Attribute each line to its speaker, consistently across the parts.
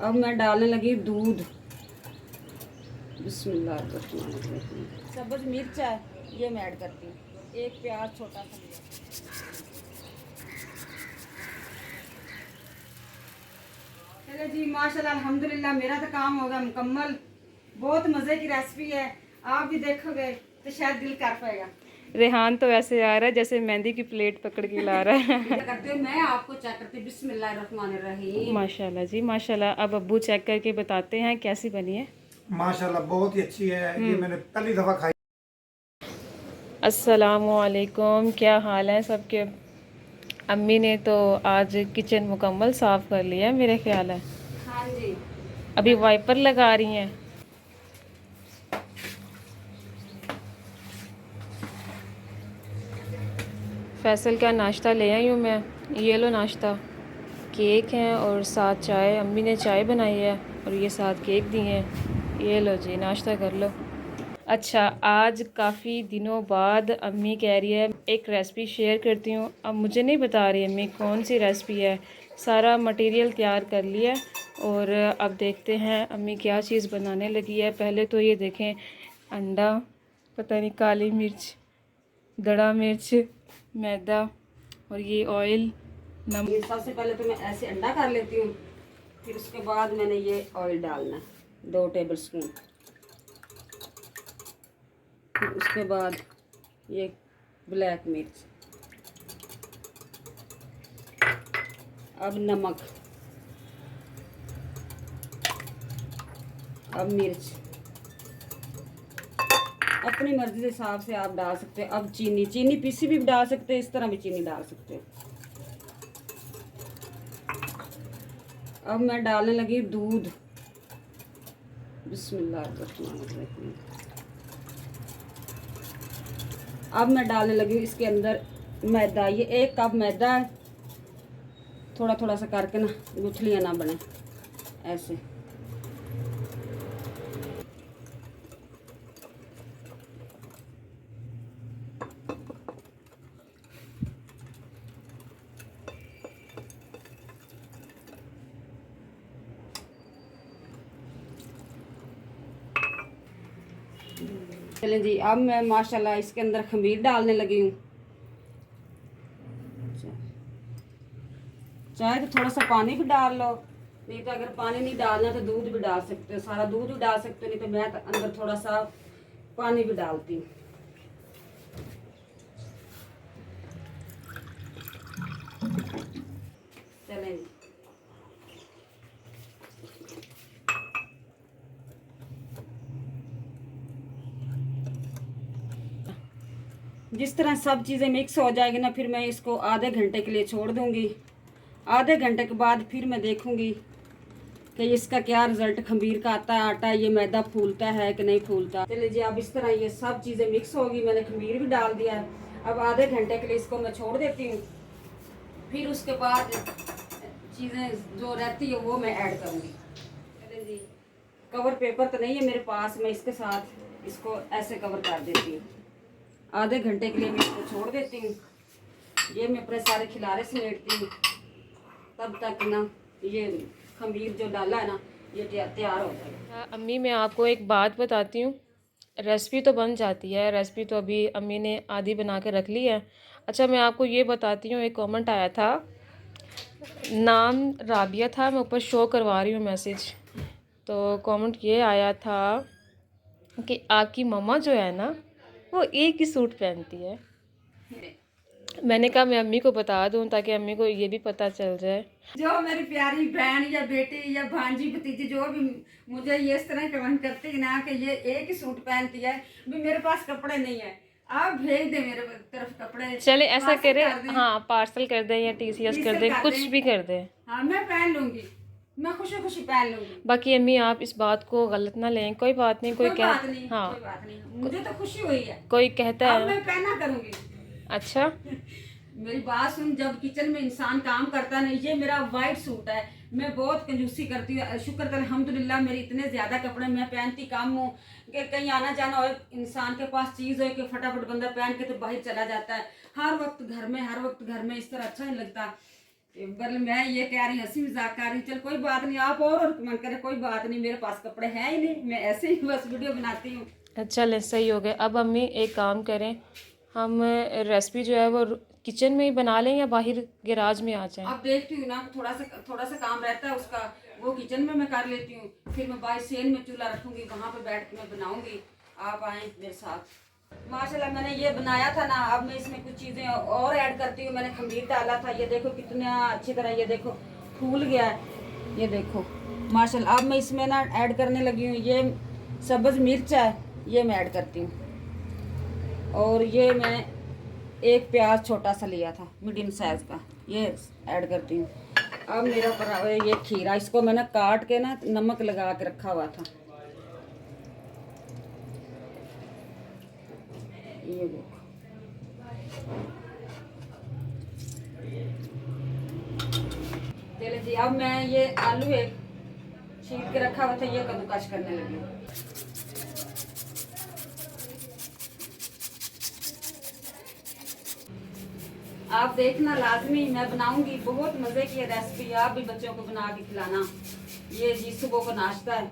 Speaker 1: अब मैं डालने लगी दूध। बिस्मिल्लाहिर्रहमानिर्रहीम। सब्ज मिर्च है, ये मैं ऐड करती हूँ। एक प्याज छोटा सा लिया। चले जी, माशाल्लाह अल्हम्दुलिल्लाह, मेरा तो काम होगा मुकम्मल। बहुत मज़े की रेसिपी है, आप भी देखोगे तो शायद दिल कर पाएगा।
Speaker 2: रेहान तो ऐसे आ रहा है जैसे मेहंदी की प्लेट पकड़ के ला रहा है।
Speaker 1: क्या करते हो, मैं आपको चेक करती हूँ। बिस्मिल्लाहिर्रहमानिर्रहीम।
Speaker 2: माशाल्लाह जी माशाल्लाह। अब अब्बू चेक करके बताते हैं कैसी बनी है।
Speaker 3: माशाल्लाह बहुत ही अच्छी है। ये मैंने पहली दफ़ा खाई।
Speaker 2: अस्सलामुअलैकुम, क्या हाल है सबके। अम्मी ने तो आज किचन मुकम्मल साफ़ कर लिया है मेरे ख्याल है।
Speaker 1: हाँ जी।
Speaker 2: अभी वाइपर लगा रही हैं। फैसल का नाश्ता ले आई हूँ मैं। ये लो नाश्ता, केक है और साथ चाय। अम्मी ने चाय बनाई है और ये साथ केक दिए हैं। ये लो जी, नाश्ता कर लो। अच्छा, आज काफ़ी दिनों बाद अम्मी कह रही है एक रेसिपी शेयर करती हूँ। अब मुझे नहीं बता रही अम्मी कौन सी रेसिपी है। सारा मटेरियल तैयार कर लिया और अब देखते हैं अम्मी क्या चीज़ बनाने लगी है। पहले तो ये देखें, अंडा, पता नहीं काली मिर्च, दड़ा मिर्च, मैदा और ये ऑयल,
Speaker 1: ये सबसे पहले तो मैं ऐसे अंडा कर लेती हूँ, फिर उसके बाद मैंने ये ऑयल डालना है 2 टेबल स्पून। फिर उसके बाद ये ब्लैक मिर्च, अब नमक, अब मिर्च अपनी मर्जी के हिसाब से आप डाल सकते हो। अब चीनी, चीनी पीसी भी डाल सकते हैं, इस तरह भी चीनी डाल सकते हो। अब मैं डालने लगी दूध। बिस्मिल्लाहिर्रहमानिर्रहीम। अब मैं डालने लगी इसके अंदर मैदा। ये 1 कप मैदा है। थोड़ा थोड़ा सा करके ना, गुठलियाँ ना बने ऐसे। चलें जी, अब मैं माशाल्लाह इसके अंदर खमीर डालने लगी हूँ। चाहे तो थोड़ा सा पानी भी डाल लो, नहीं तो अगर पानी नहीं डालना तो दूध भी डाल सकते हो। सारा दूध भी डाल सकते हो, नहीं तो मैं तो अंदर थोड़ा सा पानी भी डालती हूँ। चलें जी, जिस तरह सब चीज़ें मिक्स हो जाएगी ना, फिर मैं इसको आधे घंटे के लिए छोड़ दूँगी। आधे घंटे के बाद फिर मैं देखूँगी कि इसका क्या रिज़ल्ट खमीर का आता है। आटा, ये मैदा फूलता है कि नहीं फूलता। चलिए जी, अब इस तरह ये सब चीज़ें मिक्स होगी। मैंने खमीर भी डाल दिया है। अब आधे घंटे के लिए इसको मैं छोड़ देती हूँ। फिर उसके बाद चीज़ें जो रहती है वो मैं ऐड करूँगी। चलिए जी, कवर पेपर तो नहीं है मेरे पास, मैं इसके साथ इसको ऐसे कवर कर देती हूँ। आधे घंटे के लिए मैं इसको छोड़ देती हूँ। ये मैं अपने सारे खिलारे समेटती हूँ। तब तक ना ये खमीर जो डाला है ना, ये तैयार हो जाएगा।
Speaker 2: अम्मी मैं आपको एक बात बताती हूँ। रेसिपी तो बन जाती है, रेसिपी तो अभी अम्मी ने आधी बना के रख ली है। अच्छा, मैं आपको ये बताती हूँ, एक कमेंट आया था, नाम राबिया था, मैं ऊपर शो करवा रही हूँ मैसेज। तो कमेंट ये आया था कि आपकी मम्मा जो है ना, वो एक ही सूट पहनती है। मैंने कहा मैं अम्मी को बता दूँ ताकि अम्मी को ये भी पता चल जाए।
Speaker 1: जो मेरी प्यारी बहन या बेटी या भांजी भतीजी जो भी मुझे ये इस तरह कमेंट करती है ना कि ये एक ही सूट पहनती है, भी मेरे पास कपड़े नहीं है, आप भेज दे मेरे तरफ कपड़े।
Speaker 2: चले ऐसा
Speaker 1: पार्सल
Speaker 2: करें,
Speaker 1: कर दें,
Speaker 2: हाँ पार्सल कर दें या टीसीएस कर
Speaker 1: टीसर
Speaker 2: दें,
Speaker 1: कर
Speaker 2: कुछ
Speaker 1: दें।
Speaker 2: भी कर दें।
Speaker 1: हाँ, मैं पहन लूंगी, मैं खुशी खुशी पहन लूंगी।
Speaker 2: बाकी अम्मी आप इस बात को गलत ना लें, कोई बात नहीं।
Speaker 1: कोई बात नहीं,
Speaker 2: हाँ,
Speaker 1: कोई बात नहीं, मुझे तो खुशी हुई है।
Speaker 2: कोई कहता
Speaker 1: अब
Speaker 2: है।
Speaker 1: मैं पहना करूंगी।
Speaker 2: अच्छा,
Speaker 1: मेरी बात सुन, जब किचन में इंसान काम करता है ना, ये मेरा वाइट सूट है। मैं बहुत कंजूसी करती हूँ, शुक्र कर अल्हम्दुलिल्लाह मेरे इतने ज़्यादा कपड़े मैं पहनती कम हूँ कि कहीं आना जाना हो, इंसान के पास चीज़ हो कि फटाफट बंदा पहन के तो बाहर चला जाता है। हर वक्त घर में इस तरह अच्छा नहीं लगता। बल मैं ये कह रही हंसी मजाक कर रही, चल कोई बात नहीं, आप और मन करे कोई बात नहीं, मेरे पास कपड़े हैं ही नहीं, मैं ऐसे ही बस वीडियो बनाती हूँ।
Speaker 2: अच्छा ले सही हो गया। अब अम्मी एक काम करें, हम रेसिपी जो है वो किचन में ही बना लें या बाहर गैराज में आ जाएं?
Speaker 1: अब देखती हूँ ना, थोड़ा सा काम रहता है उसका, वो किचन में मैं कर लेती हूँ, फिर मैं बाहर सेन में चूल्हा रखूंगी, वहाँ पे बैठ के मैं बनाऊंगी, आप आए मेरे साथ। माशाल्लाह मैंने ये बनाया था ना, अब मैं इसमें कुछ चीज़ें और ऐड करती हूँ। मैंने खमीर डाला था, ये देखो कितना अच्छी तरह, ये देखो फूल गया है, ये देखो माशाल्लाह। अब मैं इसमें ना ऐड करने लगी हूँ, ये सब्ज़ मिर्च है, ये मैं ऐड करती हूँ। और ये मैं एक प्याज छोटा सा लिया था मीडियम साइज़ का, ये ऐड करती हूँ। अब मेरा ये खीरा, इसको मैंने काट के ना नमक लगा के रखा हुआ था, ये देखो। चलो जी, अब मैं ये आलू एक छील के रखा हुआ था, ये कद्दूकस करने लगी हूँ। आप देखना लाजमी, मैं बनाऊंगी, बहुत मजे की रेसिपी, आप भी बच्चों को बना के खिलाना। ये जी सुबह को नाश्ता है।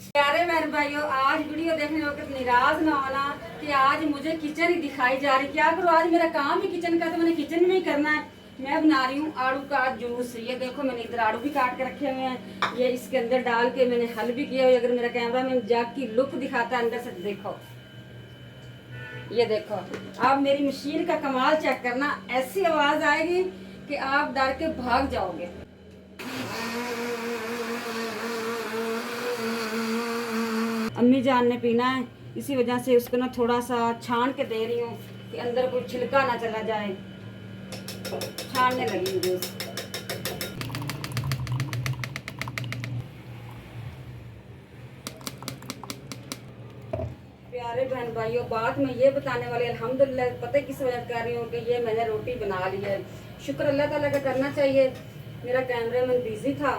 Speaker 1: प्यारे मेरे भाइयों, आज वीडियो देखने वक्त निराश ना होना कि आज मुझे किचन ही दिखाई जा रही, क्या करूँ, आज मेरा काम ही किचन का, तो मैंने किचन में ही करना है। मैं बना रही हूँ आड़ू का जूस, ये देखो मैंने इधर आड़ू भी काट के रखे हुए हैं, ये इसके अंदर डाल के मैंने हल भी किया हुआ। अगर मेरा कैमरा मैन जाग की लुक दिखाता है अंदर से, देखो ये देखो। आप मेरी मशीन का कमाल चेक करना, ऐसी आवाज आएगी कि आप डर के भाग जाओगे। अम्मी जान ने पीना है, इसी वजह से उसको ना थोड़ा सा छान के दे रही हूँ कि अंदर कोई छिलका ना चला जाए, छानने लगी हूँ जूस। प्यारे बहन भाइयों, बात मैं ये बताने वाली, अल्हम्दुलिल्लाह पता है किस वजह कर रही हूँ कि ये मैंने रोटी बना ली है। शुक्र अल्लाह ताला का करना चाहिए, मेरा कैमरामैन बिजी था,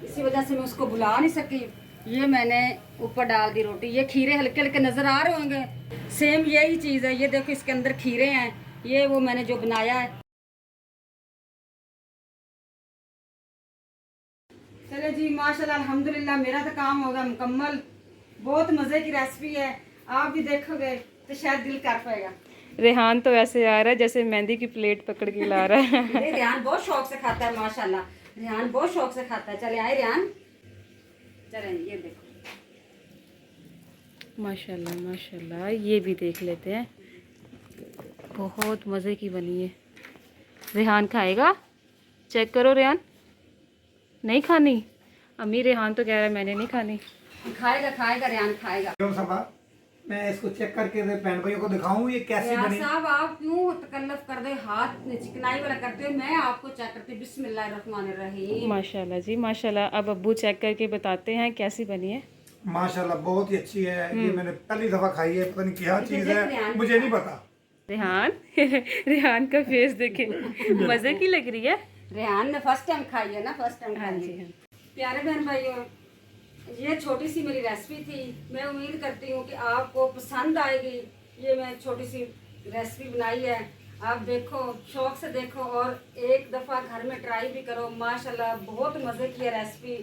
Speaker 1: इसी वजह से मैं उसको बुला नहीं सकी। ये मैंने ऊपर डाल दी रोटी, ये खीरे हल्के हल्के नज़र आ रहे होंगे, सेम यही चीज़ है, ये देखो इसके अंदर खीरे हैं, ये वो मैंने जो बनाया है। चले जी माशाल्लाह अल्हम्दुलिल्लाह, मेरा तो काम होगा मुकम्मल। बहुत मज़े की रेसिपी है, आप भी देखोगे तो शायद दिल कर पाएगा।
Speaker 2: रेहान तो ऐसे आ रहा है जैसे मेहंदी की प्लेट पकड़ के ला रहा है।
Speaker 1: रेहान बहुत शौक से खाता है माशाल्लाह, रेहान बहुत शौक से खाता है। चले आए रेहान, चले ये देखो
Speaker 2: माशाल्लाह माशाल्लाह, ये भी देख लेते हैं, बहुत मज़े की बनी है। रेहान खाएगा? चेक करो रेहान, नहीं खानी? अम्मी रेहान तो कह रहा है मैंने नहीं खानी।
Speaker 1: खाएगा खाएगा, रेहान खाएगा।
Speaker 3: क्यों सबा, मैं इसको चेक करके बहन भाइयों को दिखाऊं ये कैसी बनी।
Speaker 1: साहब आप क्यों तकल्लुफ कर दे, हाथ चिकनाई वाला करते हो, मैं आपको चेक करती। बिस्मिल्लाहिर्रहमानिर्रहीम।
Speaker 2: माशाल्लाह जी माशाल्लाह। अब अब्बू चेक करके बताते हैं कैसी बनी है।
Speaker 3: माशाल्लाह बहुत ही अच्छी है, ये मैंने पहली दफा खाई है, पता नहीं क्या चीज है, मुझे नहीं पता।
Speaker 2: रेहान रेहान का फेस देखे, मज़े की लग रही है।
Speaker 1: रेहान ने फर्स्ट टाइम खाई है ना, फर्स्ट टाइम
Speaker 2: हाँ
Speaker 1: खाई
Speaker 2: जी
Speaker 1: है।
Speaker 2: हाँ।
Speaker 1: प्यारे बहन भाइयों, ये छोटी सी मेरी रेसिपी थी, मैं उम्मीद करती हूँ कि आपको पसंद आएगी। ये मैं छोटी सी रेसिपी बनाई है, आप देखो, शौक से देखो और एक दफ़ा घर में ट्राई भी करो। माशाल्लाह बहुत मज़े की है रेसिपी।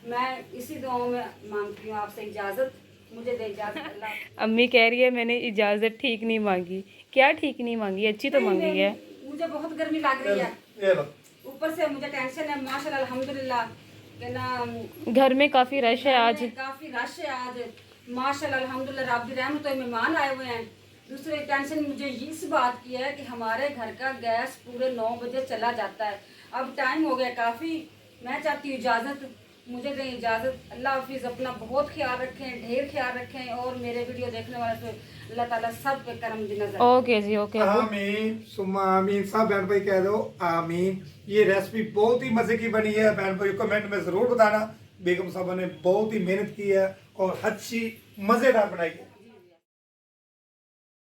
Speaker 1: मैं इसी दुआओं में मांगती हूँ आपसे इजाज़त, मुझे दे इजाज़त अल्लाह।
Speaker 2: अम्मी कह रही है मैंने इजाज़त ठीक नहीं मांगी। क्या ठीक नहीं मांगी, अच्छी तो मांगी है।
Speaker 1: मुझे बहुत गर्मी लग रही है,
Speaker 3: ये लो।
Speaker 1: ऊपर से मुझे टेंशन है। माशाल्लाह अल्हम्दुलिल्लाह कि ना
Speaker 2: घर में काफ़ी रश है आज।
Speaker 1: काफी रश है आज माशाल्लाह अल्हम्दुलिल्लाह, रब दी रहमत है, मेहमान आए हुए हैं। दूसरी टेंशन मुझे इस बात की है कि हमारे घर का गैस पूरे 9 बजे चला जाता है। अब टाइम हो गया काफ़ी, मैं चाहती हूँ इजाज़त, मुझे दें इजाज़त। अल्लाह हाफिज़, अपना बहुत ख्याल रखें, ढेर ख्याल रखें, और मेरे वीडियो देखने वाले से अल्लाह ताला सब पे करम दी नजर।
Speaker 2: ओके जी ओके।
Speaker 3: आमीन सुम्मा आमीन, सब बहन भाई कह दो आमीन। ये रेसिपी बहुत ही मजे की बनी है, बहन भाई कमेंट में जरूर बताना। बेगम साहबा ने बहुत ही मेहनत की है और अच्छी मजेदार बनाई है।